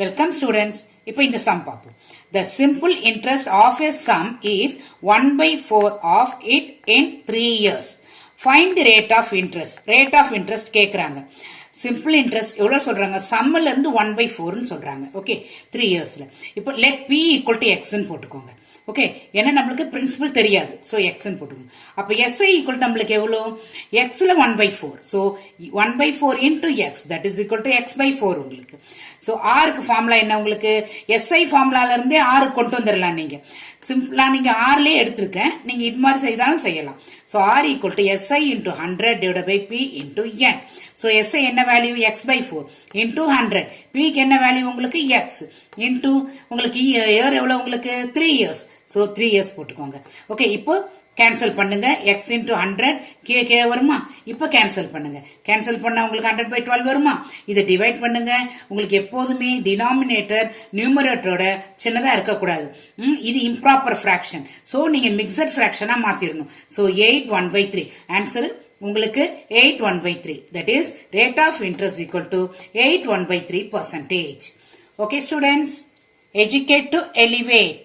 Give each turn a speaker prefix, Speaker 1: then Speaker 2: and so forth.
Speaker 1: Welcome students. இப்போ இந்த sum பார்ப்போம். The simple interest of a sum is 1/4 of it in 3 years. Find the rate of interest. Rate of interest கேக்குறாங்க. Simple interest எவ்வளவு சொல்றாங்க? sumல இருந்து 1/4 ன்னு சொல்றாங்க. ஓகே 3 இயர்ஸ்ல. இப்போ let p equal to x ன்னு போட்டுக்கோங்க. ஓகே ஏன்னா நம்மளுக்கு பிரின்சிபல் தெரியாது ஸோ எக்ஸ்ன்னு போட்டுக்கணும் அப்போ எஸ்ஐ ஈக்குவல் நம்மளுக்கு எவ்வளோ எக்ஸில் 1/4 so 1/4 into X that is equal to x/4 உங்களுக்கு ஸோ ஆருக்கு ஃபார்முலா என்ன உங்களுக்கு எஸ்ஐ ஃபார்முலால இருந்தே ஆறு கொண்டு வந்துடலாம் நீங்க சிம்பிளா நீங்க ஆறுலேயே எடுத்திருக்கேன் நீங்க இது மாதிரி செய்தாலும் செய்யலாம் so R equal to SI into 100 divide by P into N so SI என்ன வேல்யூ x/4 இன்டூ 100 பிக்கு என்ன வேல்யூ உங்களுக்கு எக்ஸ் இன்டூ உங்களுக்கு இயர் எவ்வளோ உங்களுக்கு 3 இயர்ஸ் ஸோ 3 இயர்ஸ் போட்டுக்கோங்க ஓகே இப்போ கேன்சல் பண்ணுங்க எக்ஸ் இன்டூ 100 கீழே கீழே வருமா இப்போ கேன்சல் பண்ணுங்க கேன்சல் பண்ணா உங்களுக்கு 100/12 வருமா இதை டிவைட் பண்ணுங்க உங்களுக்கு எப்போதுமே டினாமினேட்டர் நியூமரேட்டரோட சின்னதா இருக்கக்கூடாது இது இம்ப்ராப்பர் ஃபிராக்ஷன் ஸோ நீங்க மிக்சட் ஃபிராக்ஷனா மாத்திரணும் ஸோ 8 1/3 ஆன்சர் உங்களுக்கு 8 1/3 that is rate of interest equal to 8 1/3%. Okay students, educate to elevate.